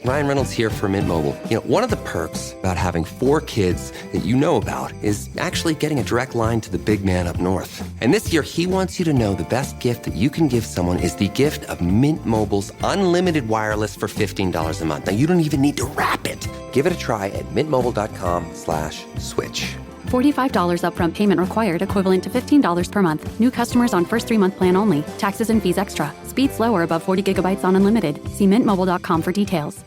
Ryan Reynolds here for Mint Mobile. You know, one of the perks about having 4 kids that you know about is actually getting a direct line to the big man up north. And this year, he wants you to know the best gift that you can give someone is the gift of Mint Mobile's unlimited wireless for $15 a month. Now, you don't even need to wrap it. Give it a try at mintmobile.com/switch. $45 upfront payment required, equivalent to $15 per month. New customers on first 3-month plan only. Taxes and fees extra. Speed slower above 40 gigabytes on unlimited. See mintmobile.com for details.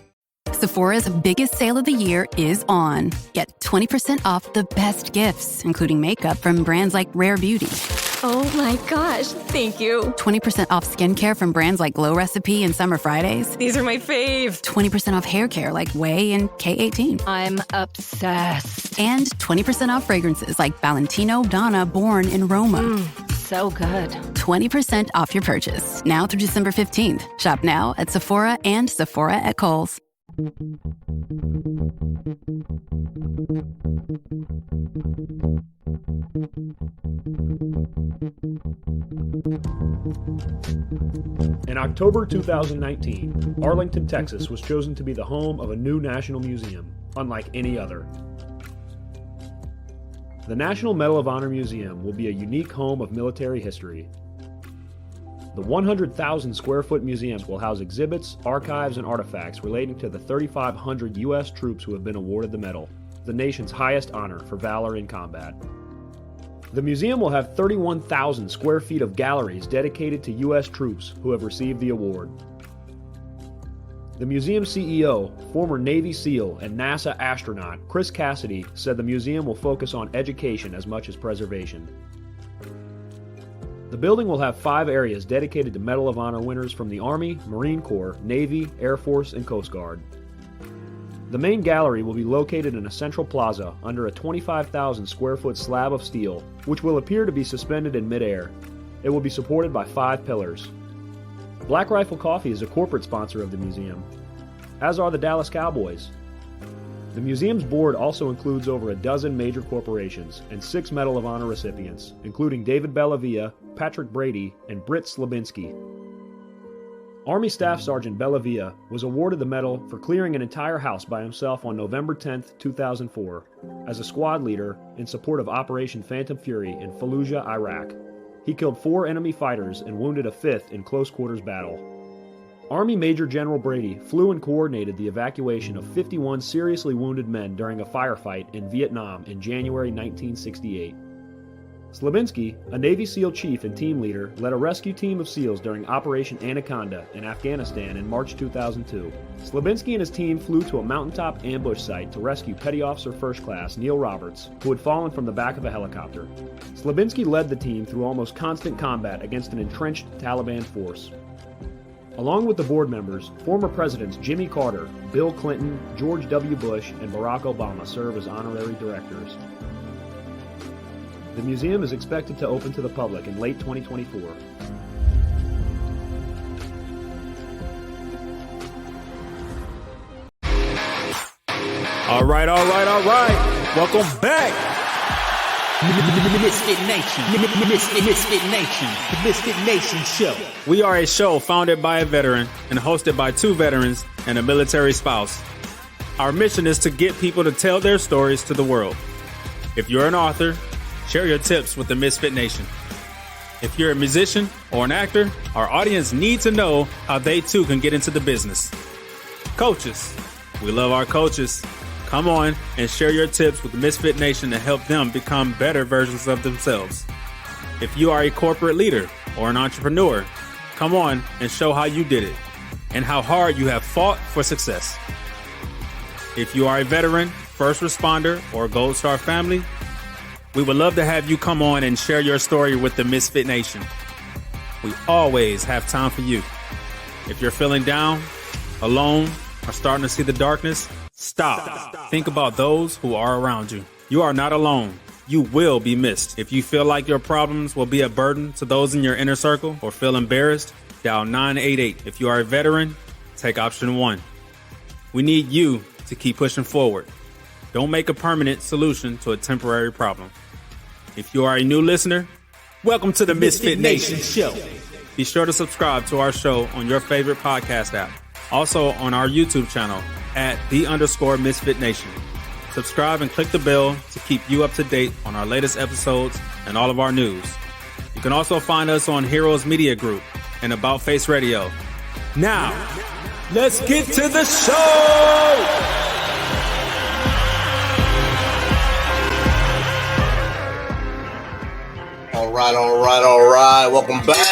Sephora's biggest sale of the year is on. Get 20% off the best gifts, including makeup from brands like Rare Beauty. Oh my gosh, thank you. 20% off skincare from brands like Glow Recipe and Summer Fridays. These are my fave. 20% off hair care like Way and K18. I'm obsessed. And 20% off fragrances like Valentino, Donna, Born, and Roma. So good. 20% off your purchase. Now through December 15th. Shop now at Sephora and Sephora at Kohl's. In October 2019, Arlington, Texas was chosen to be the home of a new national museum, unlike any other. The National Medal of Honor Museum will be a unique home of military history. The 100,000 square foot museum will house exhibits, archives, and artifacts relating to the 3,500 U.S. troops who have been awarded the medal, the nation's highest honor for valor in combat. The museum will have 31,000 square feet of galleries dedicated to U.S. troops who have received the award. The museum CEO, former Navy SEAL and NASA astronaut Chris Cassidy, said the museum will focus on education as much as preservation. The building will have 5 areas dedicated to Medal of Honor winners from the Army, Marine Corps, Navy, Air Force, and Coast Guard. The main gallery will be located in a central plaza under a 25,000 square foot slab of steel, which will appear to be suspended in midair. It will be supported by 5 pillars. Black Rifle Coffee is a corporate sponsor of the museum, as are the Dallas Cowboys. The museum's board also includes over a dozen major corporations and 6 Medal of Honor recipients, including David Bellavia, Patrick Brady, and Britt Slabinski. Army Staff Sergeant Bellavia was awarded the medal for clearing an entire house by himself on November 10, 2004, as a squad leader in support of Operation Phantom Fury in Fallujah, Iraq. He killed 4 enemy fighters and wounded a 5th in close quarters battle. Army Major General Brady flew and coordinated the evacuation of 51 seriously wounded men during a firefight in Vietnam in January 1968. Slabinski, a Navy SEAL chief and team leader, led a rescue team of SEALs during Operation Anaconda in Afghanistan in March 2002. Slabinski and his team flew to a mountaintop ambush site to rescue Petty Officer First Class Neil Roberts, who had fallen from the back of a helicopter. Slabinski led the team through almost constant combat against an entrenched Taliban force. Along with the board members, former presidents Jimmy Carter, Bill Clinton, George W. Bush, and Barack Obama serve as honorary directors. The museum is expected to open to the public in late 2024. All right. Welcome back. Misfit Nation. Misfit Nation. The Misfit Nation Show. We are a show founded by a veteran and hosted by 2 veterans and a military spouse. Our mission is to get people to tell their stories to the world. If you're an author, share your tips with the Misfit Nation. If you're a musician or an actor, our audience needs to know how they too can get into the business. Coaches, we love our coaches. Come on and share your tips with the Misfit Nation to help them become better versions of themselves. If you are a corporate leader or an entrepreneur, come on and show how you did it and how hard you have fought for success. If you are a veteran, first responder, or Gold Star family, we would love to have you come on and share your story with the Misfit Nation. We always have time for you. If you're feeling down, alone, or starting to see the darkness, stop. Think about those who are around you. You are not alone. You will be missed. If you feel like your problems will be a burden to those in your inner circle or feel embarrassed, dial 988. If you are a veteran, take option 1. We need you to keep pushing forward. Don't make a permanent solution to a temporary problem. If you are a new listener, welcome to the Misfit Nation Show. Be sure to subscribe to our show on your favorite podcast app. Also on our YouTube channel at @the_Misfit Nation. Subscribe and click the bell to keep you up to date on our latest episodes and all of our news. You can also find us on Heroes Media Group and About Face Radio. Now, let's get to the show! All right. Welcome back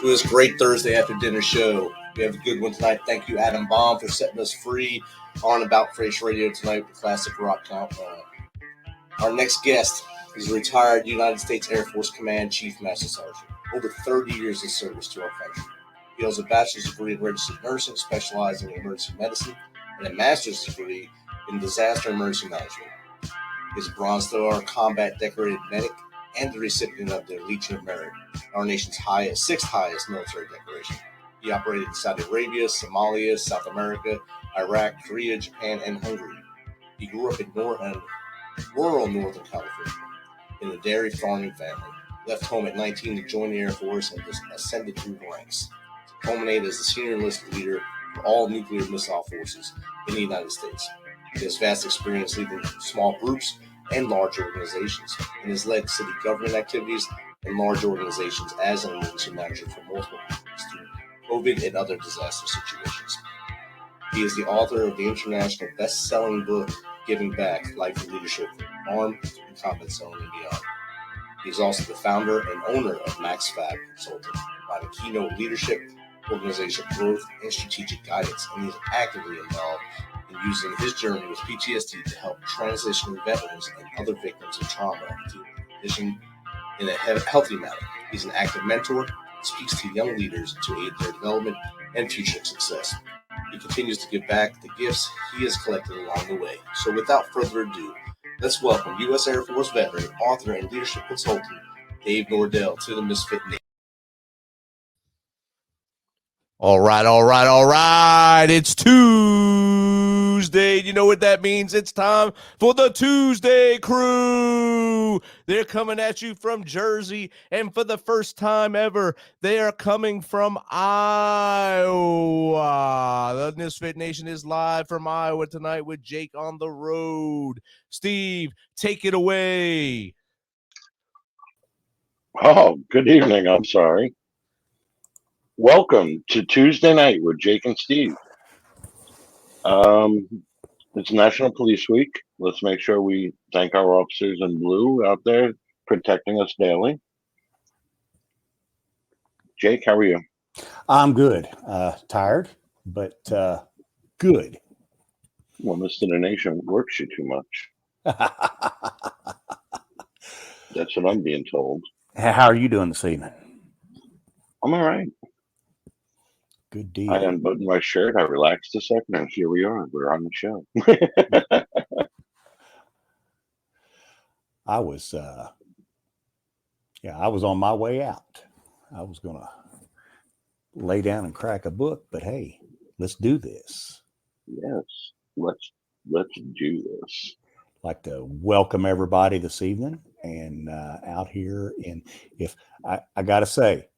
to this great Thursday after dinner show. We have a good one tonight. Thank you, Adam Baum, for setting us free on About Face Radio tonight with classic rock comp. Our next guest is a retired United States Air Force Command Chief Master Sergeant. Over 30 years of service to our country. He holds a bachelor's degree in registered nursing, specializing in emergency medicine, and a master's degree in disaster and emergency management. He is a Bronze Star Combat Decorated Medic and the recipient of the Legion of Merit, our nation's sixth highest military decoration. He operated in Saudi Arabia, Somalia, South America, Iraq, Korea, Japan, and Hungary. He grew up in rural Northern California in a dairy farming family. Left home at 19 to join the Air Force and ascended through the ranks to culminate as the senior enlisted leader for all nuclear missile forces in the United States. He has vast experience leading small groups and large organizations, and has led city government activities and large organizations as an emergency manager for multiple countries through COVID and other disaster situations. He is the author of the international best-selling book, Giving Back, Life and Leadership, Armed and Combat Zone and Beyond. He is also the founder and owner of MaxFab Consulting, providing keynote leadership, organizational growth, and strategic guidance, and he is actively involved in using his journey with PTSD to help transitioning veterans and other victims of trauma to condition in a healthy manner. He's an active mentor, speaks to young leaders to aid their development and future success. He continues to give back the gifts he has collected along the way. So without further ado, let's welcome U.S. Air Force veteran, author, and leadership consultant, Dave Nordell, to the Misfit Nation. All right. It's Tuesday. You know what that means? It's time for the ToosDay Crue. They're coming at you from Jersey, and for the first time ever, they are coming from Iowa. The Misfit Nation is live from Iowa tonight with Jake on the road. Steve, take it away. Oh, good evening. I'm sorry. Welcome to Tuesday night with Jake and Steve. It's National Police Week. Let's make sure we thank our officers in blue out there protecting us daily. Jake, how are you? I'm good. Tired, but good. Well, Mr. The Nation works you too much. That's what I'm being told. How are you doing this evening? I'm all right. Good deal. I unbuttoned my shirt. I relaxed a second, and here we are. We're on the show. I was on my way out. I was going to lay down and crack a book, but hey, let's do this. Yes, let's do this. I'd like to welcome everybody this evening and out here. And if I got to say,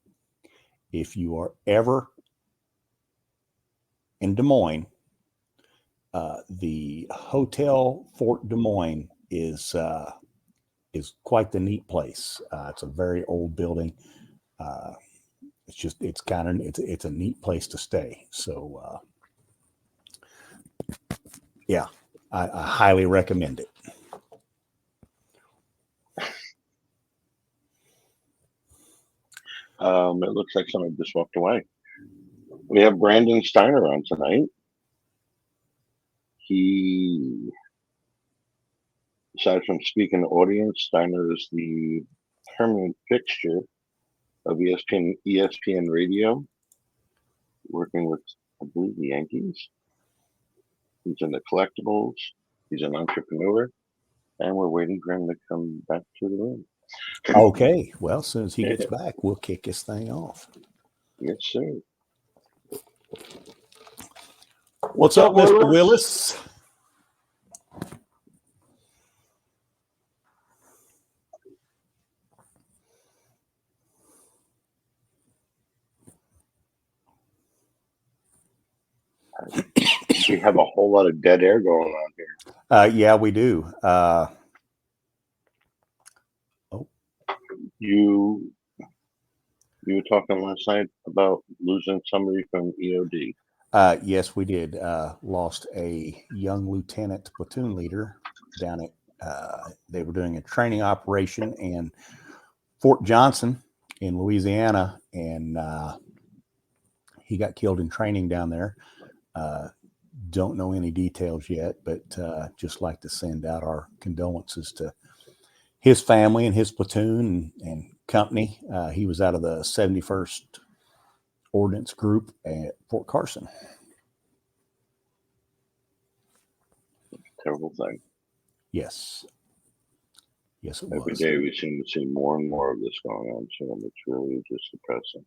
if you are ever in Des Moines, the Hotel Fort Des Moines is quite the neat place. It's a very old building. It's a neat place to stay. So yeah, I highly recommend it. It looks like somebody just walked away. We have Brandon Steiner on tonight. He, aside from speaking to audience, Steiner is the permanent fixture of ESPN Radio, working with, I believe, the Yankees. He's in the collectibles. He's an entrepreneur, and we're waiting for him to come back to the room. Okay. Well, as soon as he gets back, we'll kick this thing off. Yes, sir. What's up, Mr. Willis? have a whole lot of dead air going on here. Yeah, we do. You were talking last night about losing somebody from EOD. Yes, we did. Lost a young lieutenant platoon leader down at, they were doing a training operation in Fort Johnson in Louisiana, and he got killed in training down there. Don't know any details yet, but just like to send out our condolences to his family and his platoon and company. He was out of the 71st Ordnance Group at Fort Carson. Terrible thing. Yes. Yes, it Every was. day we seem to see more and more of this going on, so it's really just depressing.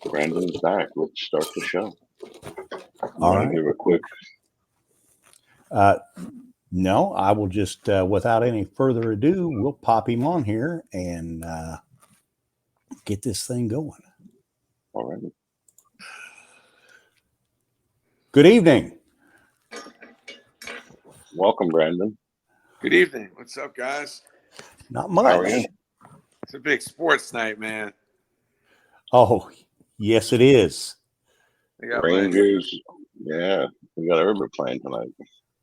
Brandon's back. Let's start the show. All right. Give a quick. No, I will just, without any further ado, we'll pop him on here and get this thing going. All right. Good evening. Welcome, Brandon. Good evening. What's up, guys? Not much. How are you? It's a big sports night, man. Oh, yes, it is. Rangers. Yeah, we got everybody playing tonight.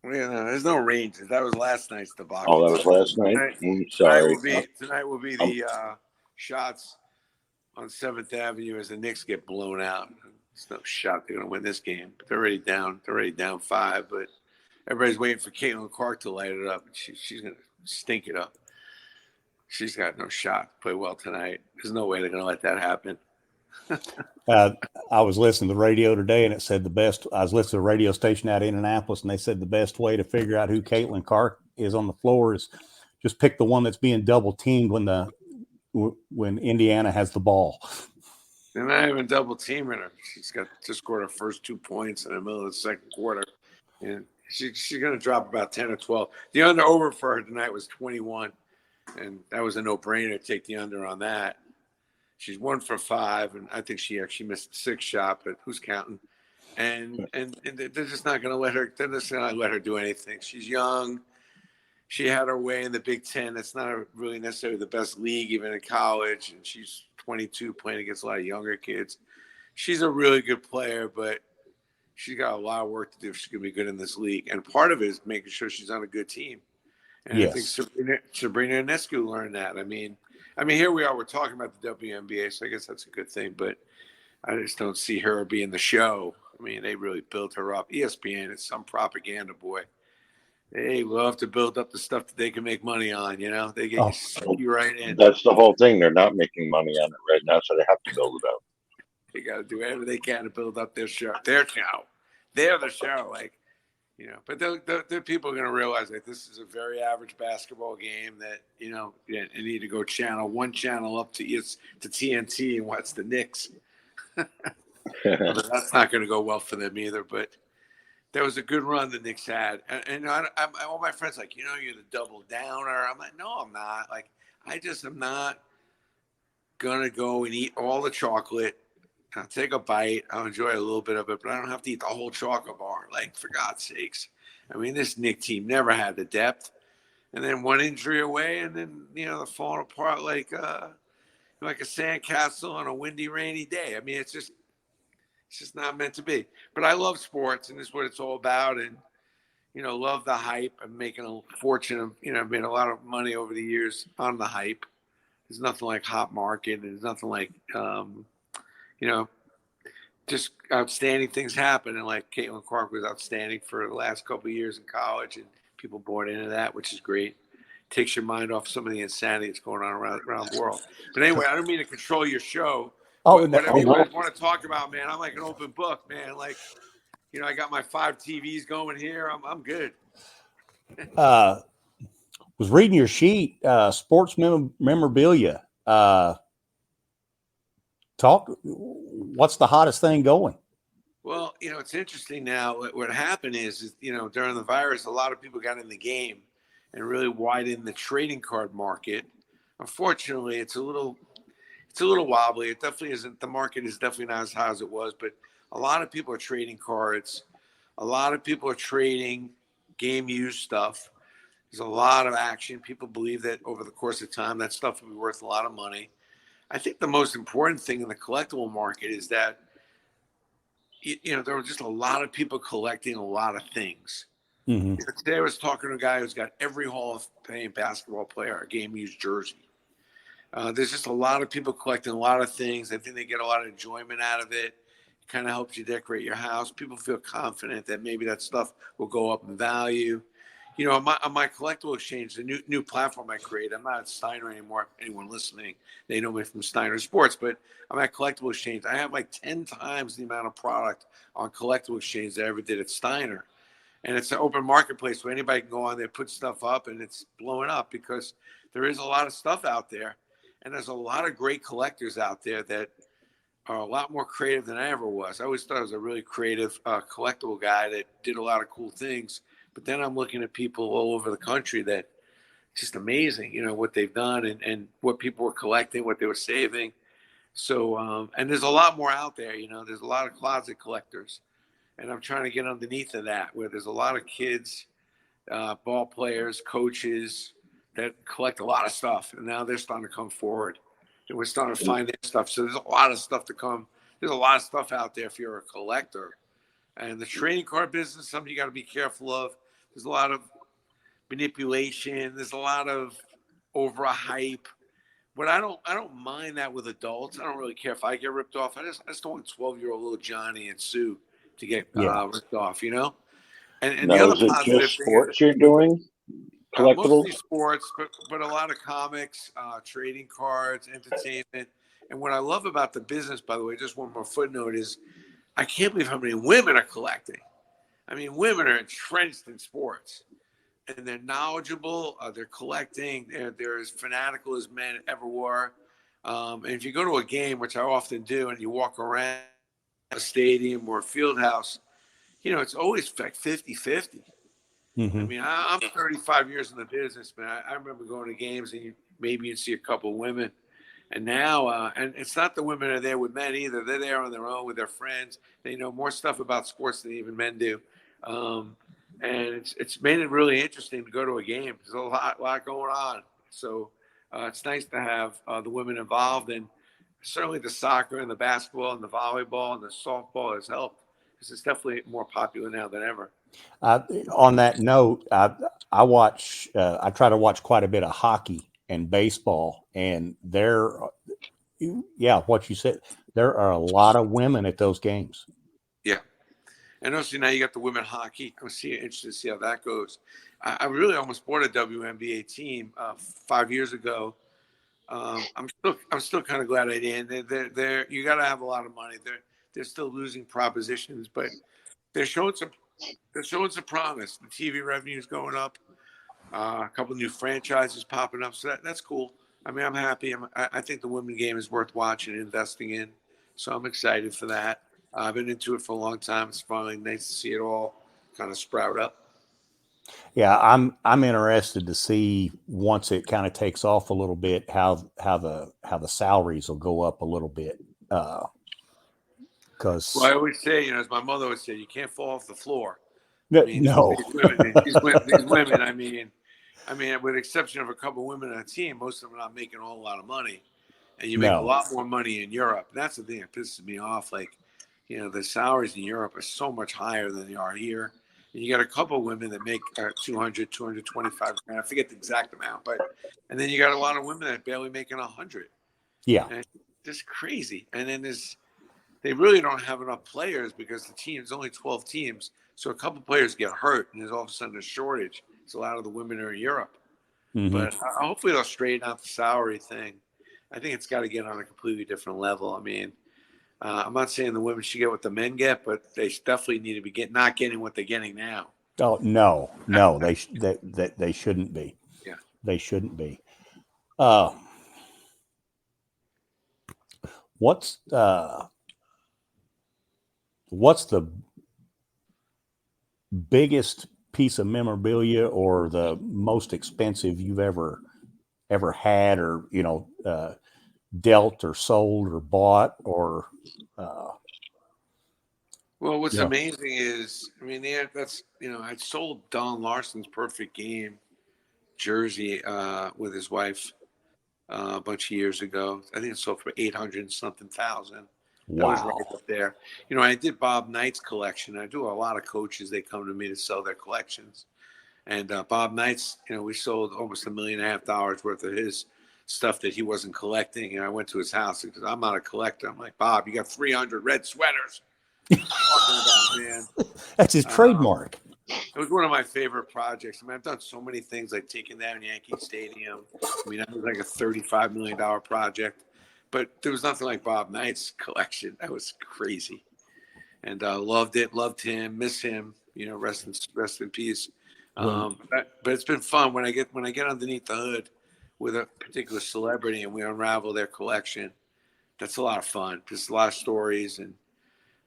Yeah, no, there's no Rangers. That was last night's debacle. Oh, that was last night? Sorry. Tonight will be the shots on 7th Avenue as the Knicks get blown out. It's no shot they're going to win this game. They're already down. They're already down 5, but everybody's waiting for Caitlin Clark to light it up. She's going to stink it up. She's got no shot to play well tonight. There's no way they're going to let that happen. I was listening to the radio today, and it said I was listening to a radio station out in Indianapolis, and they said the best way to figure out who Caitlin Clark is on the floor is just pick the one that's being double teamed when Indiana has the ball. They're not even double teaming her. She's just scored her first 2 points in the middle of the second quarter, and she's going to drop about 10 or 12. The over for her tonight was 21, and that was a no-brainer. Take the under on that. She's 1 for 5, and I think she actually missed a 6 shot, but who's counting? And they're just not going to let her. They're just not going to let her do anything. She's young. She had her way in the Big Ten. It's not really necessarily the best league, even in college. And she's 22, playing against a lot of younger kids. She's a really good player, but she's got a lot of work to do if she's going to be good in this league. And part of it is making sure she's on a good team. And yes. I think Sabrina Ionescu learned that. I mean, here we are. We're talking about the WNBA, so I guess that's a good thing. But I just don't see her being the show. I mean, they really built her up. ESPN is some propaganda boy. They love to build up the stuff that they can make money on. You know, they get you right in. That's the whole thing. They're not making money on it right now, so they have to build it up. They got to do whatever they can to build up their show. They're the show. Like, you know, but the people are going to realize that this is a very average basketball game that, you know, you need to go one channel up to TNT and watch the Knicks. That's not going to go well for them either. But there was a good run the Knicks had. And all my friends like, you know, you're the double downer. I'm like, no, I'm not. Like, I just am not going to go and eat all the chocolate. I'll take a bite. I'll enjoy a little bit of it, but I don't have to eat the whole chocolate bar. Like, for God's sakes. I mean, this Knicks team never had the depth. And then one injury away, and then, you know, they're falling apart like a sandcastle on a windy, rainy day. I mean, it's just not meant to be. But I love sports, and this is what it's all about. And, you know, love the hype. I'm making a fortune of, you know, I've made a lot of money over the years on the hype. There's nothing like hot market. There's nothing like, you know, just outstanding things happen. And like Caitlin Clark was outstanding for the last couple of years in college, and people bought into that, which is great. Takes your mind off some of the insanity that's going on around the world. But anyway, I don't mean to control your show. Whatever you guys want to talk about, man, I'm like an open book, man. Like, you know, I got my 5 TVs going here. I'm good. Was reading your sheet, sports memorabilia. What's the hottest thing going? Well, you know, it's interesting now. What happened is, you know, during the virus, a lot of people got in the game and really widened the trading card market. Unfortunately, it's a little it's a little wobbly. It definitely isn't. The market is definitely not as high as it was, but a lot of people are trading cards. A lot of people are trading game used stuff. There's a lot of action. People believe that over the course of time, that stuff will be worth a lot of money. I think the most important thing in the collectible market is that, there were just a lot of people collecting a lot of things. Mm-hmm. Today I was talking to a guy who's got every Hall of Fame basketball player a game used jersey. There's just a lot of people collecting a lot of things. I think they get a lot of enjoyment out of it. It kind of helps you decorate your house. People feel confident that maybe that stuff will go up in value. On my collectible exchange, the new platform I created, I'm not at Steiner anymore. Anyone listening, they know me from Steiner Sports, but I'm at Collectible Exchange. I have like 10 times the amount of product on Collectible Exchange that I ever did at Steiner. And it's an open marketplace where anybody can go on there, put stuff up, and it's blowing up because there is a lot of stuff out there. And there's a lot of great collectors out there that are a lot more creative than I ever was. I always thought I was a really creative collectible guy that did a lot of cool things. But then I'm looking at people all over the country that just amazing, what they've done and what people were collecting, what they were saving. So, and there's a lot more out there, there's a lot of closet collectors. And I'm trying to get underneath of that, where there's a lot of kids, ball players, coaches that collect a lot of stuff. And now they're starting to come forward. And we're starting to find their stuff. So there's a lot of stuff to come. There's a lot of stuff out there if you're a collector. And the trading card business, something you got to be careful of. There's a lot of manipulation. There's a lot of over a hype. But I don't mind that with adults. I don't really care if I get ripped off. I just don't want 12-year-old little Johnny and Sue to get ripped off, And now, the other is it positive just thing sports you're doing? Collectibles? Mostly sports, but a lot of comics, trading cards, entertainment. And what I love about the business, by the way, just one more footnote, is I can't believe how many women are collecting. I mean, women are entrenched in sports, and they're knowledgeable. They're collecting. They're as fanatical as men ever were. And if you go to a game, which I often do, and you walk around a stadium or a field house, it's always like 50-50. Mm-hmm. I mean, I'm 35 years in the business, man. I remember going to games and maybe you'd see a couple of women. And now, and it's not the women are there with men either. They're there on their own with their friends. They know more stuff about sports than even men do. And it's made it really interesting to go to a game. There's a lot going on. So it's nice to have the women involved. And certainly the soccer and the basketball and the volleyball and the softball has helped because it's definitely more popular now than ever. On that note, I try to watch quite a bit of hockey and baseball, and what you said, there are a lot of women at those games. Yeah. And also now you got the women hockey. I'm interested to see how that goes. I really almost bought a WNBA team 5 years ago. I'm still kind of glad I didn't. They're you got to have a lot of money. They're still losing propositions, but they're showing some promise. The TV revenue is going up. A couple new franchises popping up, so that's cool. I mean, I'm happy. I think the women's game is worth watching and investing in, so I'm excited for that. I've been into it for a long time. It's finally nice to see it all kind of sprout up. Yeah, I'm interested to see once it kind of takes off a little bit how the salaries will go up a little bit. Because I always say, as my mother would say, you can't fall off the floor. No. These women, I mean, with the exception of a couple of women on a team, most of them are not making a whole lot of money. And you make a lot more money in Europe. And that's the thing that pisses me off. Like, the salaries in Europe are so much higher than they are here. And you got a couple of women that make 200, 225 grand. I forget the exact amount, and then you got a lot of women that are barely making 100. Yeah. And just crazy. And then they really don't have enough players because the team's only 12 teams. So a couple of players get hurt and there's all of a sudden a shortage. So a lot of the women are in Europe. Mm-hmm. But hopefully they'll straighten out the salary thing. I think it's got to get on a completely different level. I mean, I'm not saying the women should get what the men get, but they definitely need to be not getting what they're getting now. Oh, no, they shouldn't be. Yeah. They shouldn't be. What's the biggest piece of memorabilia or the most expensive you've ever had, or dealt or sold or bought or Well, what's yeah. amazing is, I mean, yeah, that's, I sold Don Larson's Perfect Game jersey with his wife a bunch of years ago. I think it sold for 800 something thousand. That was right Wow. up there. I did Bob Knight's collection. I do a lot of coaches. They come to me to sell their collections. And Bob Knight's, we sold almost $1.5 million worth of his stuff that he wasn't collecting. And I went to his house because I'm not a collector. I'm like, Bob, you got 300 red sweaters. Talking about, man. That's his trademark. It was one of my favorite projects. I mean, I've done so many things like taking down Yankee Stadium. I mean, that was like a $35 million project. But there was nothing like Bob Knight's collection. That was crazy. And loved it, loved him, miss him, rest in peace. But it's been fun when I get underneath the hood with a particular celebrity and we unravel their collection. That's a lot of fun. There's a lot of stories, and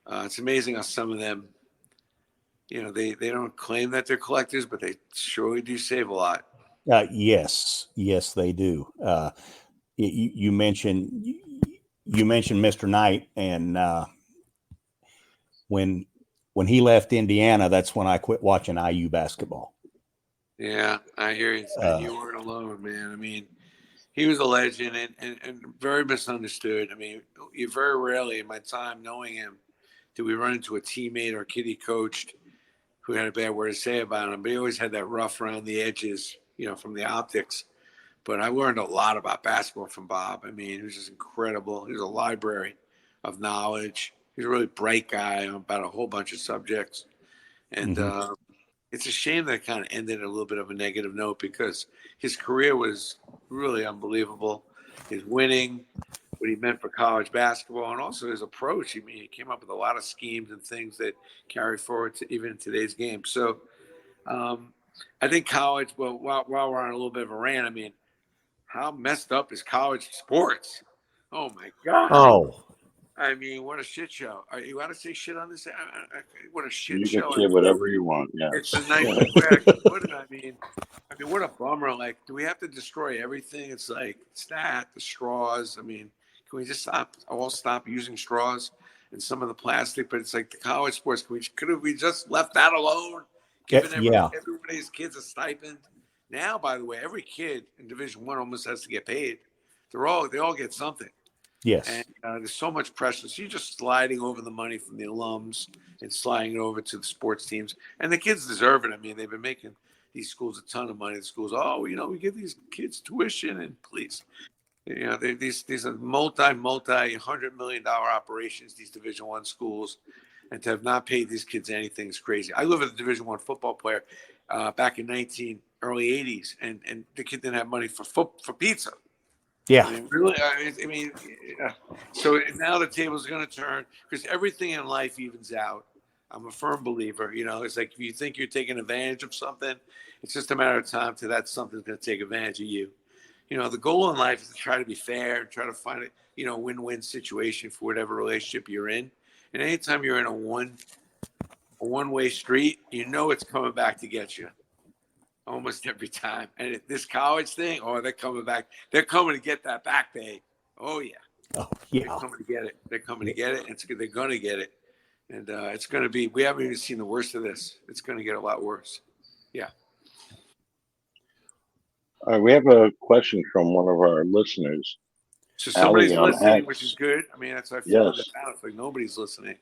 it's amazing how some of them, they don't claim that they're collectors, but they surely do save a lot. Yes, they do. You mentioned Mr. Knight, and when he left Indiana, that's when I quit watching IU basketball. Yeah, I hear you. You weren't alone, man. I mean, he was a legend and very misunderstood. I mean, you very rarely in my time knowing him did we run into a teammate or kid he coached who had a bad word to say about him. But he always had that rough around the edges, from the optics. But I learned a lot about basketball from Bob. I mean, he was just incredible. He was a library of knowledge. He's a really bright guy about a whole bunch of subjects. And it's a shame that it kind of ended a little bit of a negative note because his career was really unbelievable. His winning, what he meant for college basketball, and also his approach. I mean, he came up with a lot of schemes and things that carry forward to even in today's game. So I think college, well, while we're on a little bit of a rant, I mean, how messed up is college sports? Oh, my God. Oh. I mean, what a shit show. You want to say shit on this? What a shit You show. can say whatever you want. Yeah. It's the nicest way I can put it. I mean, what a bummer. Like, do we have to destroy everything? It's like, the straws. I mean, can we just stop using straws and some of the plastic? But it's like the college sports. Could we just left that alone? Giving everybody's kids a stipend. Now, by the way, every kid in Division I almost has to get paid. They all get something. Yes. And there's so much pressure. So you're just sliding over the money from the alums and sliding it over to the sports teams. And the kids deserve it. I mean, they've been making these schools a ton of money. The schools, we give these kids tuition and please. These are multi-$100 million operations, these Division I schools. And to have not paid these kids anything is crazy. I live with a Division I football player back in early 80s. And the kid didn't have money for pizza. Yeah. I mean, really, yeah. So now the table's going to turn because everything in life evens out. I'm a firm believer. It's like if you think you're taking advantage of something, it's just a matter of time till that something's going to take advantage of you. The goal in life is to try to be fair, try to find a win-win situation for whatever relationship you're in. And anytime you're in a one-way street, it's coming back to get you. Almost every time. And this college thing, they're coming back. They're coming to get that back pay. Oh, yeah. Oh, yeah. They're coming to get it. They're coming to get it. They're going to get it. And it's going to be, we haven't even seen the worst of this. It's going to get a lot worse. Yeah. All right. We have a question from one of our listeners. So somebody's listening, which is good. I mean, that's why I feel that out. It's like nobody's listening.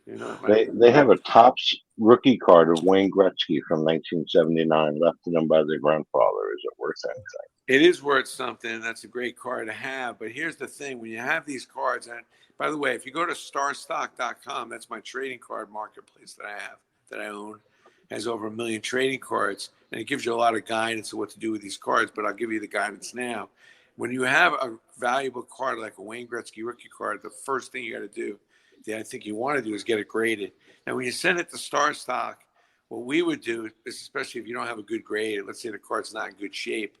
They have a Topps rookie card of Wayne Gretzky from 1979 left to them by their grandfather. Is it worth anything? It is worth something. That's a great card to have. But here's the thing. When you have these cards, and by the way, if you go to starstock.com, that's my trading card marketplace that I own. It has over 1 million trading cards. And it gives you a lot of guidance of what to do with these cards. But I'll give you the guidance now. When you have a valuable card like a Wayne Gretzky rookie card, the first thing you got to do that I think you want to do is get it graded. Now, when you send it to StarStock, what we would do is, especially if you don't have a good grade, let's say the card's not in good shape,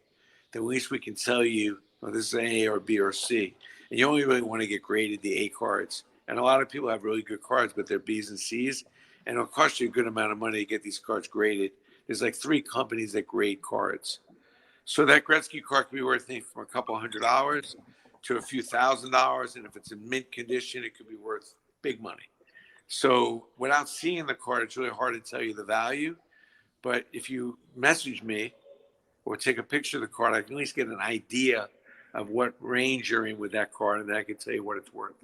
then at least we can tell you, well, this is an A or B or C. And you only really want to get graded the A cards. And a lot of people have really good cards, but they're B's and C's. And it'll cost you a good amount of money to get these cards graded. There's like 3 companies that grade cards. So that Gretzky card could be worth from a couple $100 to a few $1,000s, and if it's in mint condition, it could be worth big money. So without seeing the card, it's really hard to tell you the value. But if you message me or take a picture of the card, I can at least get an idea of what range you're in with that card, and then I can tell you what it's worth.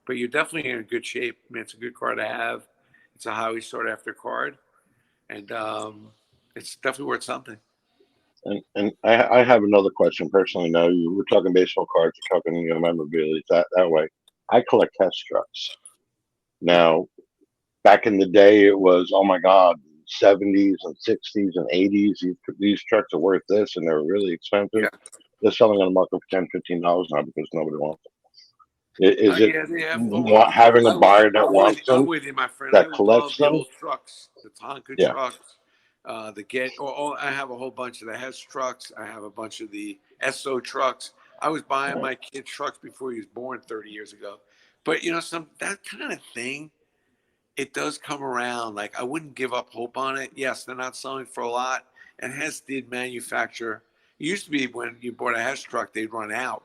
But you're definitely in good shape. I mean, it's a good card to have. It's a highly sought after card, and it's definitely worth something. And I have another question personally. Now, you were talking baseball cards, you're talking memorabilia that way. I collect test trucks. Now, back in the day, it was, oh my God, 70s and 60s and 80s. These trucks are worth this, and they're really expensive. Yeah. They're selling on the market for $10, $15 now because nobody wants them. Is it having a buyer that wants them? I'm with you, my friend. That I collects love them? the old trucks, the Tonka trucks, I have a whole bunch of the Hess trucks. I have a bunch of the SO trucks. I was buying my kid trucks before he was born 30 years ago. But that kind of thing, it does come around. Like, I wouldn't give up hope on it. Yes, they're not selling for a lot. And Hess did manufacture. It used to be when you bought a Hess truck, they'd run out.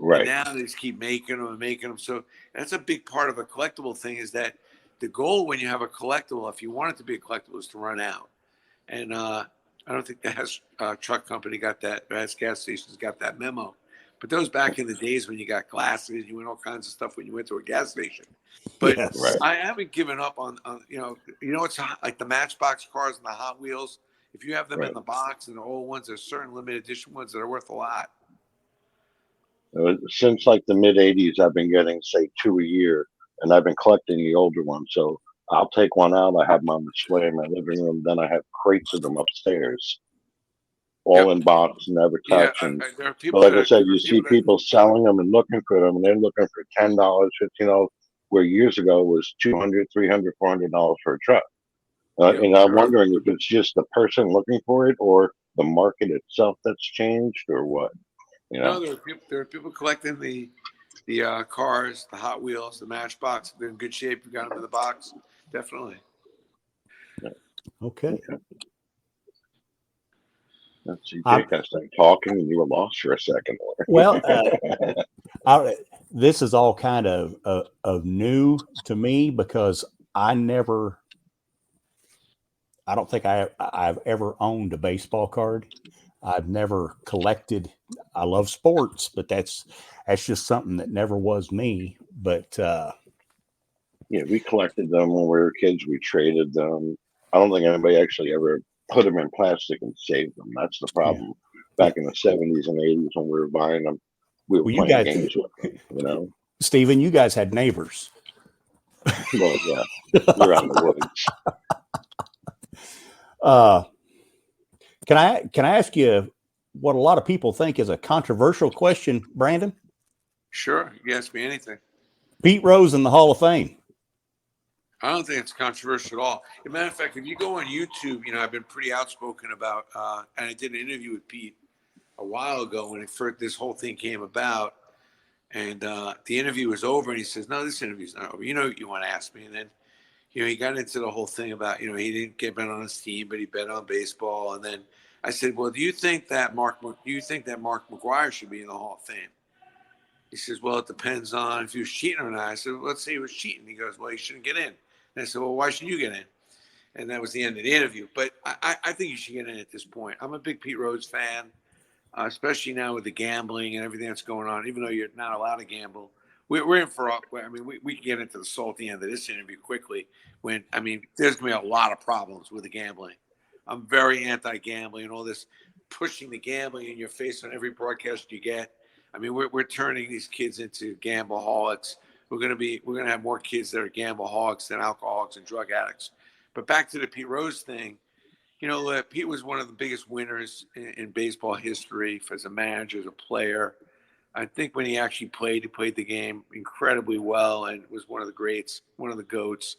Right. And now they just keep making them and making them. So that's a big part of a collectible thing, is that the goal when you have a collectible, if you want it to be a collectible, is to run out. And I don't think the Hess truck company got that. The Hess gas stations got that memo. But those back in the days when you got glasses, you went all kinds of stuff when you went to a gas station. But Yes. I haven't given up on it's like the Matchbox cars and the Hot Wheels. If you have them in the box and the old ones, there's certain limited edition ones that are worth a lot. Since like the mid 80s, I've been getting, say, 2 a year, and I've been collecting the older ones. So I'll take one out. I have them on display in my living room. Then I have crates of them upstairs, all in box, never touch. And there are people like I said, you see people selling them and looking for them, and they're looking for $10, $15, where years ago it was $200, $300, $400 for a truck. And I'm wondering if it's just the person looking for it, or the market itself that's changed, or what. No, there are people collecting the cars, the Hot Wheels, the Matchbox. They're in good shape. You got them in the box, definitely. Okay. Let's see, Jake, I started talking and you were lost for a second. Well, this is all kind of new to me, because I don't think I've ever owned a baseball card. I've never collected. I love sports, but that's just something that never was me. But we collected them when we were kids. We traded them. I don't think anybody actually ever put them in plastic and saved them. That's the problem. Back in the 70s and 80s when we were buying them, we were playing games with them, Stephen, you guys had neighbors. Well, yeah, we're out in the woods. Can I ask you what a lot of people think is a controversial question, Brandon? Sure, you can ask me anything. Pete Rose in the Hall of Fame. I don't think it's controversial at all. As a matter of fact, if you go on YouTube, I've been pretty outspoken about, and I did an interview with Pete a while ago when this whole thing came about, and the interview was over, and he says, "No, this interview's not over. You know what you want to ask me?" And then, he got into the whole thing about, he didn't get bet on his team, but he bet on baseball. And then I said, "Well, do you think that Mark McGwire should be in the Hall of Fame?" He says, "Well, it depends on if he was cheating or not." I said, "Well, let's say he was cheating." He goes, "Well, he shouldn't get in." And I said, "Well, why should you get in?" And that was the end of the interview. But I think you should get in at this point. I'm a big Pete Rose fan, especially now with the gambling and everything that's going on. Even though you're not allowed to gamble, we're in for. We can get into the salty end of this interview quickly. There's going to be a lot of problems with the gambling. I'm very anti-gambling and all this pushing the gambling in your face on every broadcast you get. We're turning these kids into gambleholics. We're going to have more kids that are gambleholics than alcoholics and drug addicts. But back to the Pete Rose thing, Pete was one of the biggest winners in baseball history as a manager, as a player. I think when he actually played, he played the game incredibly well and was one of the greats, one of the GOATs.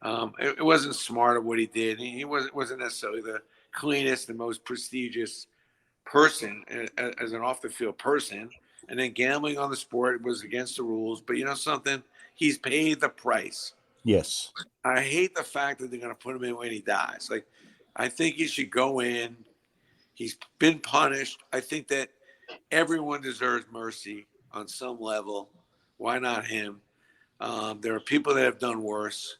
It wasn't smart of what he did. He wasn't necessarily the cleanest and most prestigious person as an off-the-field person. And then gambling on the sport was against the rules. But something? He's paid the price. Yes. I hate the fact that they're going to put him in when he dies. Like, I think he should go in. He's been punished. I think that everyone deserves mercy. on some level. Why not him? There are people that have done worse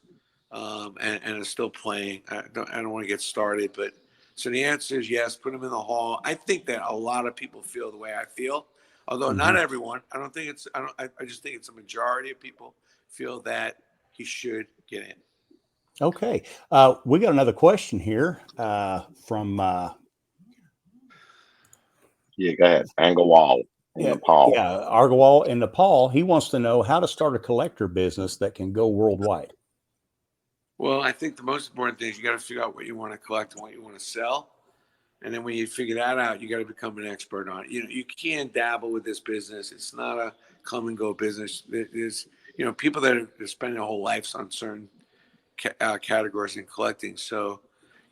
and are still playing. I don't want to get started, but so the answer is yes, put him in the hall. I think that a lot of people feel the way I feel, although not everyone. I just think it's a majority of people feel that he should get in. Okay. We got another question here from Yeah, go ahead. Angawal in Nepal. Yeah, Argawal in Nepal. He wants to know how to start a collector business that can go worldwide. Well, I think the most important thing is you got to figure out what you want to collect and what you want to sell. And then when you figure that out, you got to become an expert on it. You can't dabble with this business. It's not a come and go business. There's, people that are spending their whole lives on certain categories in collecting. So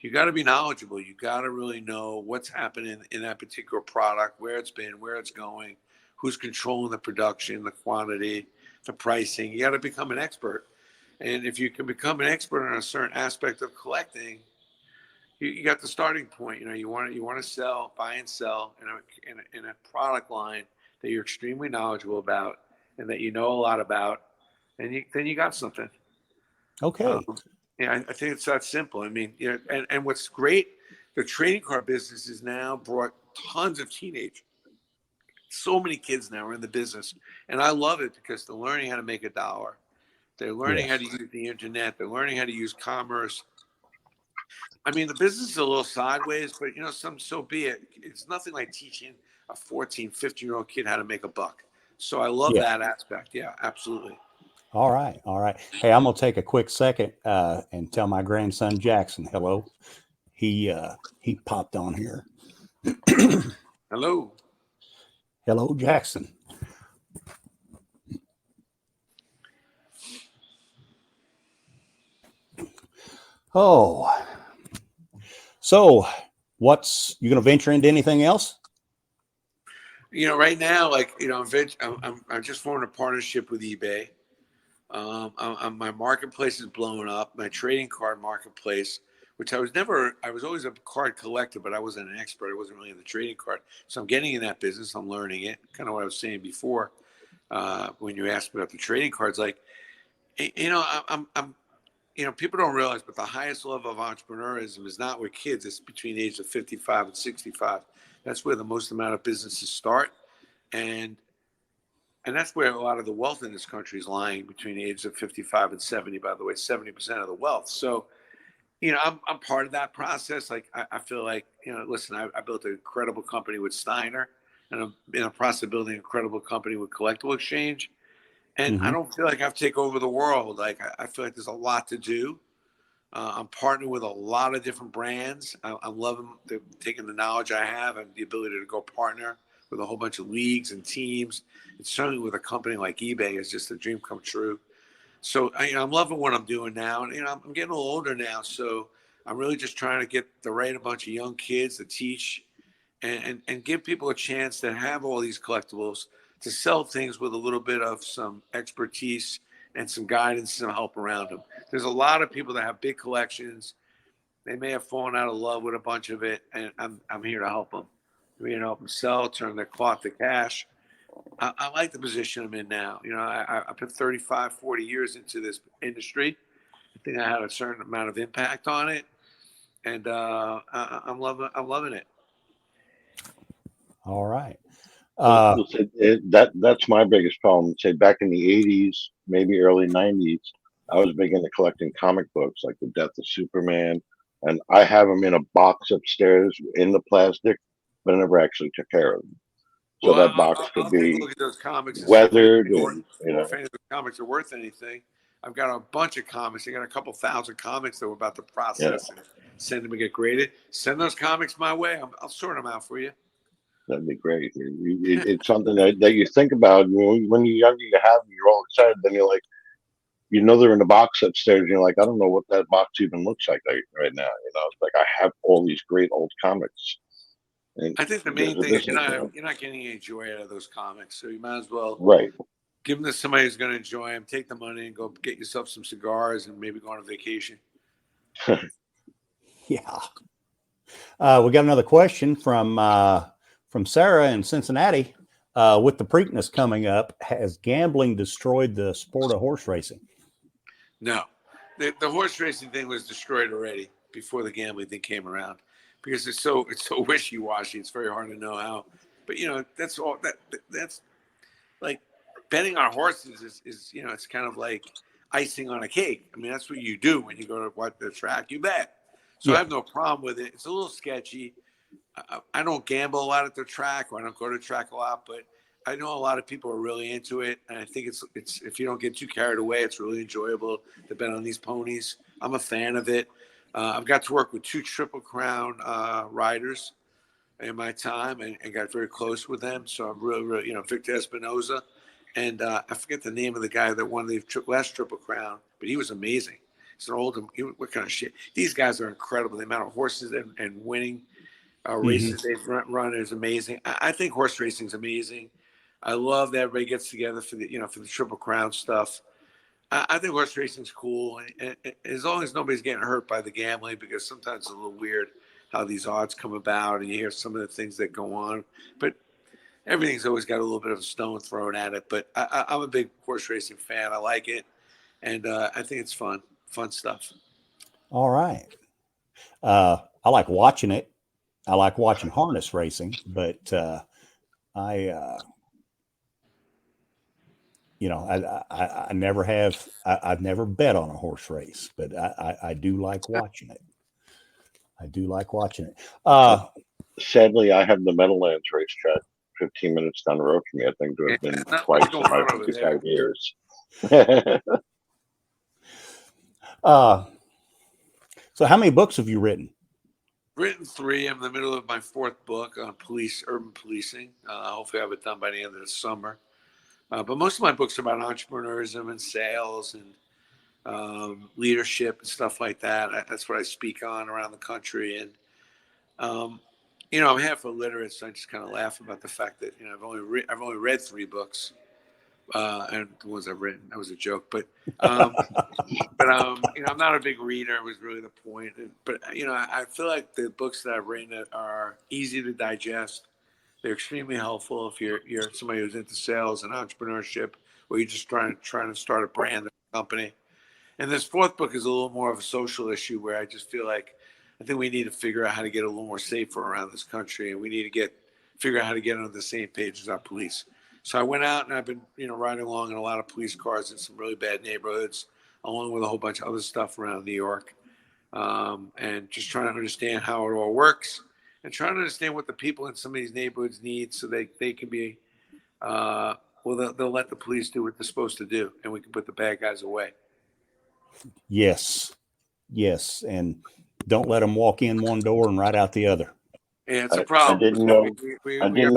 you got to be knowledgeable. You got to really know what's happening in that particular product, where it's been, where it's going, who's controlling the production, the quantity, the pricing. You got to become an expert. And if you can become an expert on a certain aspect of collecting, you got the starting point. You want to sell, buy and sell in a product line that you're extremely knowledgeable about and that you know a lot about, and then you got something. Okay. I think it's that simple. I mean, and what's great, the trading card business has now brought tons of teenage. So many kids now are in the business, and I love it because they're learning how to make $1. They're learning how to use the internet. They're learning how to use commerce. I mean, the business is a little sideways, but so be it. It's nothing like teaching a 14, 15-year-old kid how to make $1. So I love that aspect. Yeah, absolutely. All right. Hey, I'm going to take a quick second and tell my grandson Jackson hello. He popped on here. Hello. Hello, Jackson. Oh, so you going to venture into anything else? Right now, I just formed a partnership with eBay. My marketplace is blowing up. My trading card marketplace, which I was always a card collector, but I wasn't an expert. I wasn't really in the trading card. So I'm getting in that business. I'm learning it. Kind of what I was saying before when you asked me about the trading cards. People don't realize, but the highest level of entrepreneurism is not with kids. It's between the age of 55 and 65. That's where the most amount of businesses start. And that's where a lot of the wealth in this country is lying, between the ages of 55 and 70, by the way, 70% of the wealth. So, I'm part of that process. I feel like, listen, I built an incredible company with Steiner, and I'm in the process of building an incredible company with CollectibleXchange. And I don't feel like I have to take over the world. I feel like there's a lot to do. I'm partnering with a lot of different brands. I'm loving taking the knowledge I have and the ability to go partner with a whole bunch of leagues and teams. And certainly with a company like eBay is just a dream come true. So I'm loving what I'm doing now. And I'm getting a little older now, so I'm really just trying to get the right a bunch of young kids to teach and give people a chance to have all these collectibles, to sell things with a little bit of some expertise and some guidance, some help around them. There's a lot of people that have big collections. They may have fallen out of love with a bunch of it, and I'm here to help them. Help them sell, turn their cloth to cash. I like the position I'm in now. I put 35, 40 years into this industry. I think I had a certain amount of impact on it, and I'm loving it. All right. That's my biggest problem. Say back in the 80s, maybe early 90s, I was big into collecting comic books like The Death of Superman, and I have them in a box upstairs in the plastic, but I never actually took care of them. So that box could be look at those comics weathered. If any of the comics are worth anything, I've got a bunch of comics. I got a couple thousand comics that we're about to process and send them to get graded. Send those comics my way. I'll sort them out for you. That'd be great. It's something that you think about when you're younger. You have them, you're all excited. Then you're like, they're in the box upstairs. And you're like, I don't know what that box even looks like right now. It's like I have all these great old comics. And I think the main thing is you're not getting any joy out of those comics, so you might as well give them to somebody who's going to enjoy them. Take the money and go get yourself some cigars and maybe go on a vacation. Yeah. We got another question from Sarah in Cincinnati. With the Preakness coming up, has gambling destroyed the sport of horse racing? No, the horse racing thing was destroyed already before the gambling thing came around, because it's so wishy-washy. It's very hard to know how. But that's all. That's like betting on horses is it's kind of like icing on a cake. I mean, that's what you do when you go to watch the track. You bet. So I have no problem with it. It's a little sketchy. I don't gamble a lot at the track, or I don't go to the track a lot, but I know a lot of people are really into it, and I think it's if you don't get too carried away, it's really enjoyable to bet on these ponies. I'm a fan of it. I've got to work with 2 Triple Crown riders in my time, and got very close with them. So I'm really Victor Espinoza, and I forget the name of the guy that won the last Triple Crown, but he was amazing. It's an old, what kind of shit? These guys are incredible. The amount of horses and winning races they've run is amazing. I think horse racing is amazing. I love that everybody gets together for the Triple Crown stuff. I think horse racing is cool, and as long as nobody's getting hurt by the gambling, because sometimes it's a little weird how these odds come about, and you hear some of the things that go on. But everything's always got a little bit of a stone thrown at it. But I'm a big horse racing fan. I like it, and I think it's fun stuff. All right. I like watching it. I like watching harness racing, but I never have. I've never bet on a horse race, but I do like watching it. Sadly, I have the Meadowlands racetrack 15 minutes down the road from me. I think to have been twice in my 55 years. So how many books have you written? Written 3. I'm in the middle of my 4th book on urban policing. Hopefully, I'll have it done by the end of the summer. But most of my books are about entrepreneurism and sales and leadership and stuff like that. That's what I speak on around the country. And I'm half illiterate, so I just kind of laugh about the fact that I've only read 3 books, and the ones I've written, that was a joke. But I'm not a big reader. It was really the point. But I feel like the books that I've written are easy to digest. They're extremely helpful if you're somebody who's into sales and entrepreneurship, or you're just trying to start a brand or a company. And this 4th book is a little more of a social issue, where I just feel like I think we need to figure out how to get a little more safer around this country, and we need to figure out how to get on the same page as our police. So I went out and I've been riding along in a lot of police cars in some really bad neighborhoods, along with a whole bunch of other stuff around New York, and just trying to understand how it all works, and trying to understand what the people in some of these neighborhoods need, so they can be, they'll let the police do what they're supposed to do, and we can put the bad guys away. Yes. And don't let them walk in one door and right out the other. Yeah, it's a problem. I didn't know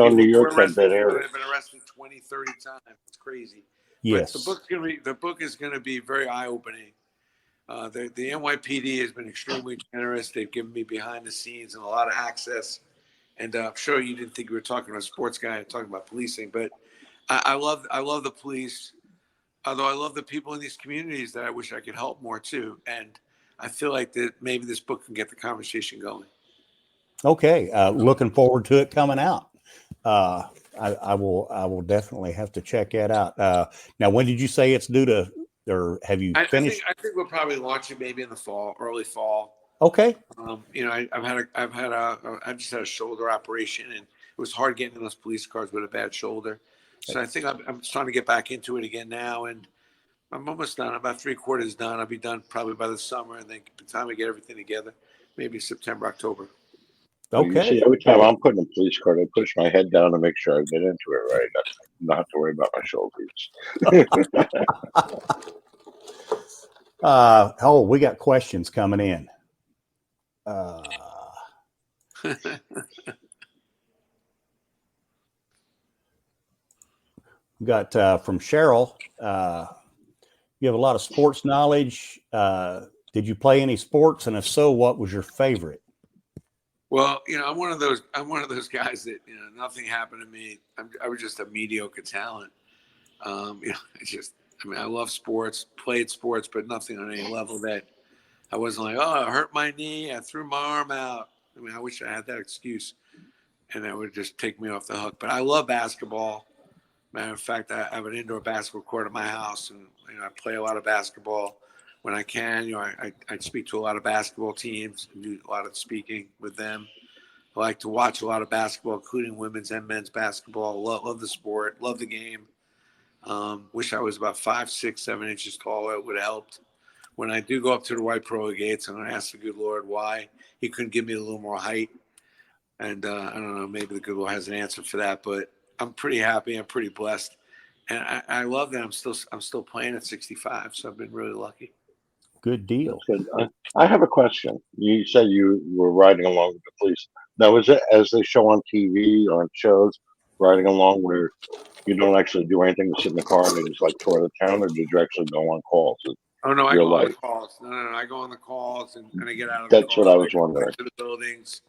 New York had that area. They've been arrested 20, 30 times. It's crazy. Yes. But the book is going to be very eye-opening. The NYPD has been extremely generous. They've given me behind the scenes and a lot of access. And I'm sure you didn't think we were talking to a sports guy and talking about policing, but I love the police. Although I love the people in these communities that I wish I could help more too. And I feel like that maybe this book can get the conversation going. Okay. Looking forward to it coming out. I will definitely have to check that out. Now, when did you say it's due to, or have you finished? I think we'll probably launch it maybe in the fall, early fall. Okay. I just had a shoulder operation, and it was hard getting in those police cars with a bad shoulder. So I think I'm trying to get back into it again now, and I'm almost done. I'm about 3/4 done. I'll be done probably by the summer, and then by the time we get everything together, maybe September, October. Okay. See, every time I'm putting a police car, I push my head down to make sure I get into it right. I not have to worry about my shoulders. We got questions coming in. We got from Cheryl. You have a lot of sports knowledge. Did you play any sports, and if so, what was your favorite? Well, I'm one of those guys that nothing happened to me. I was just a mediocre talent. I love sports, played sports, but nothing on any level that I wasn't like, oh, I hurt my knee, I threw my arm out. I wish I had that excuse, and that would just take me off the hook. But I love basketball. Matter of fact, I have an indoor basketball court at my house, and I play a lot of basketball when I can. I speak to a lot of basketball teams and do a lot of speaking with them. I like to watch a lot of basketball, including women's and men's basketball. Love the sport, love the game. Wish I was about 5, 6, 7 inches taller. It would have helped. When I do go up to the white pearl gates, I'm going to ask the good Lord why he couldn't give me a little more height. And I don't know, maybe the good Lord has an answer for that, but I'm pretty happy. I'm pretty blessed. And I love that I'm still playing at 65. So I've been really lucky. Good deal. Good. I have a question. You said you were riding along with the police. Now, is it as they show on TV or on shows, riding along where you don't actually do anything to sit in the car and they just like tour the town, or did you actually go on calls? Oh, no, I Real go on life? the calls. No, I go on the calls and I get out of the That's car. what I was go wondering. into the buildings.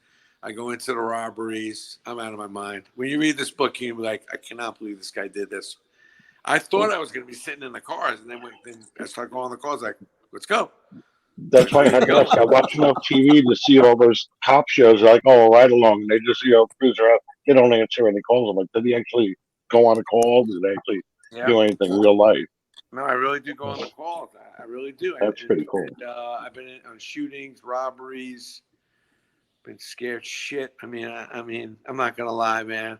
I go into the robberies. I'm out of my mind. When you read this book, you'll be like, I cannot believe this guy did this. I thought I was going to be sitting in the cars, and then I start going on the calls, like, let's go. That's why I had to ask. I watch enough TV to see all those cop shows. Like, oh, right along. They just, cruise around. They don't answer any calls. I'm like, did he actually go on a call? Did he actually do anything real life? No, I really do go on the calls. I really do. That's pretty cool. And, I've been on shootings, robberies, been scared shit. I mean, I'm not going to lie, man.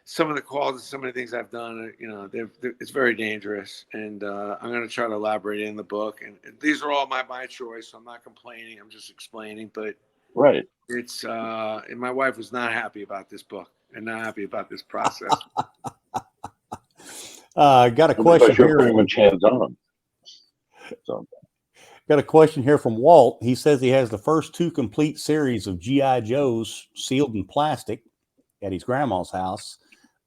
Some of the calls and some of the things I've done, it's very dangerous. And I'm going to try to elaborate in the book. And these are all my choice. So I'm not complaining. I'm just explaining. But right, it's and my wife was not happy about this book and not happy about this process. Got a question here. Pretty much hands-on. So. Got a question here from Walt. He says he has the first 2 complete series of G.I. Joes sealed in plastic at his grandma's house.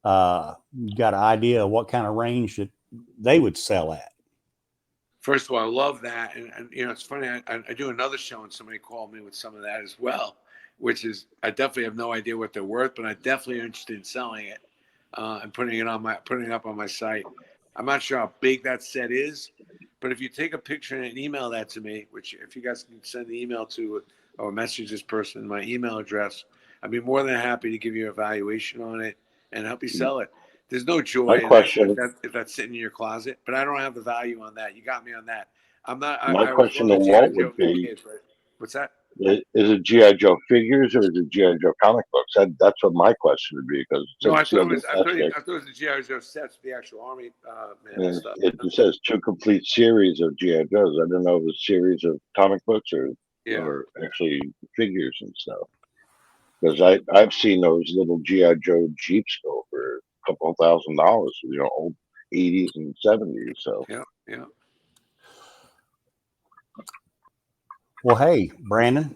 Got an idea of what kind of range that they would sell at? First of all, I love that. And it's funny. I do another show and somebody called me with some of that as well, which is, I definitely have no idea what they're worth, but I definitely am interested in selling it and putting it up on my site. I'm not sure how big that set is, but if you take a picture and email that to me, which if you guys can send the email to or message this person my email address, I'd be more than happy to give you a valuation on it and help you sell it. There's no joy in if that's sitting in your closet, but I don't have the value on that. You got me on that. I'm not. My question to Walt would be, what's that? Is it G.I. Joe figures or is it G.I. Joe comic books? That's what my question would be. Because no, I thought it was the G.I. Joe sets, the actual Army man stuff. It says 2 complete series of G.I. Joes. I don't know if it was a series of comic books or actually figures and stuff. Because I've seen those little G.I. Joe Jeeps go for a couple of $1,000s, old 80s and 70s. So yeah. Well, hey, Brandon,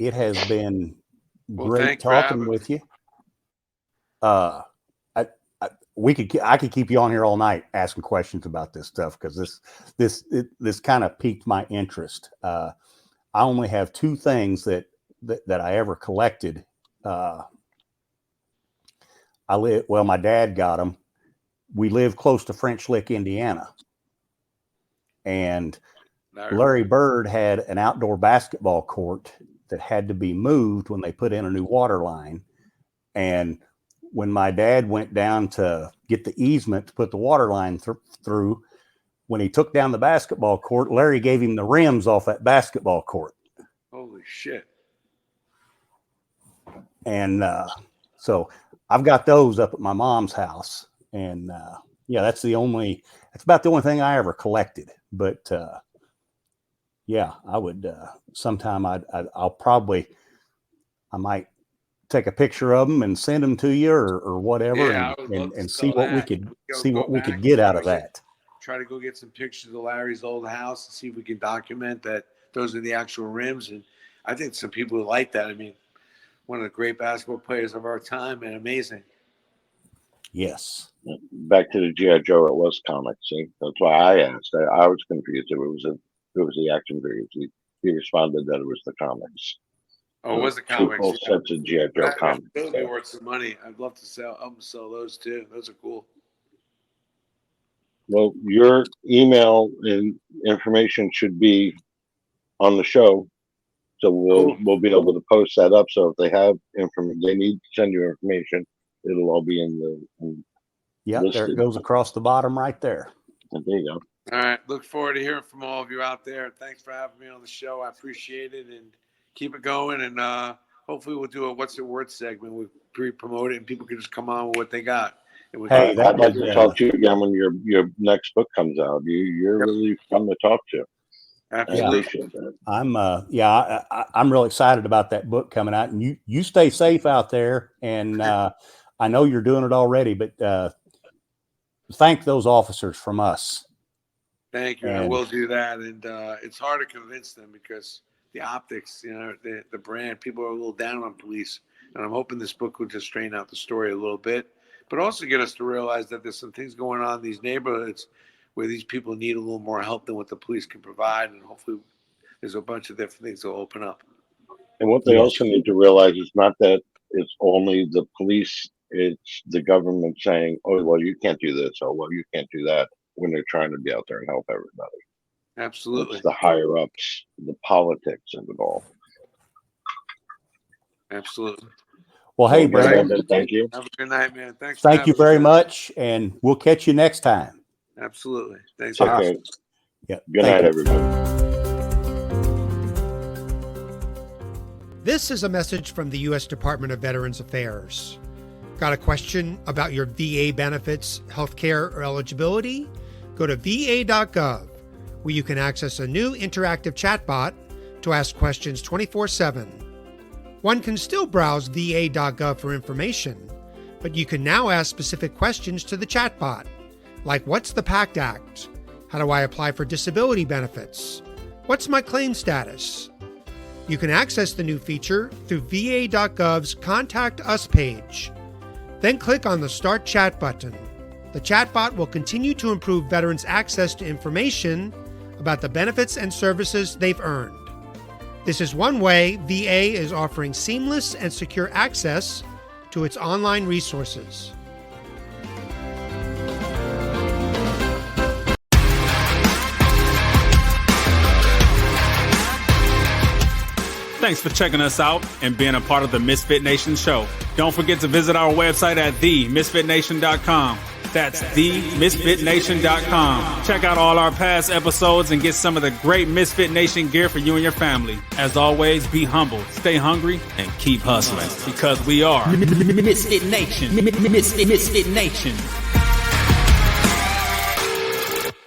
it has been great talking with you. I could keep you on here all night asking questions about this stuff because this kind of piqued my interest. I only have 2 things that I ever collected. My dad got them. We live close to French Lick, Indiana, and Larry Bird had an outdoor basketball court that had to be moved when they put in a new water line. And when my dad went down to get the easement to put the water line through, when he took down the basketball court, Larry gave him the rims off that basketball court. Holy shit. And so I've got those up at my mom's house. And that's about the only thing I ever collected. But I would sometime I might take a picture of them and send them to you or whatever and see what we could get out of that. Try to go get some pictures of Larry's old house and see if we can document that those are the actual rims. And I think some people would like that. I mean, one of the great basketball players of our time and amazing. Yes. Back to the G.I. Joe, it was comics. See, that's why I asked. I was confused. It was the action figures. He responded that it was the comics. Oh, it was the comics. Full sets of G.I. Joe comics. Those would be worth some money. I'd love to sell those too. Those are cool. Well, your email and information should be on the show, so we'll be able to post that up. So if they have information, they need to send you information. It'll all be in Yeah, there it goes across the bottom right there. There you go. All right. Look forward to hearing from all of you out there. Thanks for having me on the show. I appreciate it, and keep it going. And hopefully we'll do a What's It Worth segment. We'll pre-promote it, and people can just come on with what they got. Hey, I'd like to talk to you again when your next book comes out. You're really fun to talk to. Absolutely. Yeah. I'm really excited about that book coming out, and you stay safe out there. And I know you're doing it already, but thank those officers from us. Thank you. I will do that. And it's hard to convince them because the optics, the brand, people are a little down on police. And I'm hoping this book will just straighten out the story a little bit, but also get us to realize that there's some things going on in these neighborhoods where these people need a little more help than what the police can provide. And hopefully there's a bunch of different things that will open up. And what they also need to realize is not that it's only the police, it's the government saying, oh, well, you can't do this, or well, you can't do that, when they're trying to be out there and help everybody. Absolutely. It's the higher ups, the politics of it all. Absolutely. Well, hey, Brandon, thank you. Have a good night, man. Thanks. Thank you very much, and we'll catch you next time. Absolutely. Thanks. Okay. Yeah. Good night, everybody. This is a message from the U.S. Department of Veterans Affairs. Got a question about your VA benefits, healthcare, or eligibility? Go to va.gov, where you can access a new interactive chatbot to ask questions 24/7. One can still browse va.gov for information, but you can now ask specific questions to the chatbot, like what's the PACT Act? How do I apply for disability benefits? What's my claim status? You can access the new feature through va.gov's Contact Us page. Then click on the Start Chat button. The chatbot will continue to improve veterans' access to information about the benefits and services they've earned. This is one way VA is offering seamless and secure access to its online resources. Thanks for checking us out and being a part of the Misfit Nation show. Don't forget to visit our website at themisfitnation.com. That's themisfitnation.com. Check out all our past episodes and get some of the great Misfit Nation gear for you and your family. As always, be humble, stay hungry, and keep hustling because we are Misfit Nation. Misfit Nation.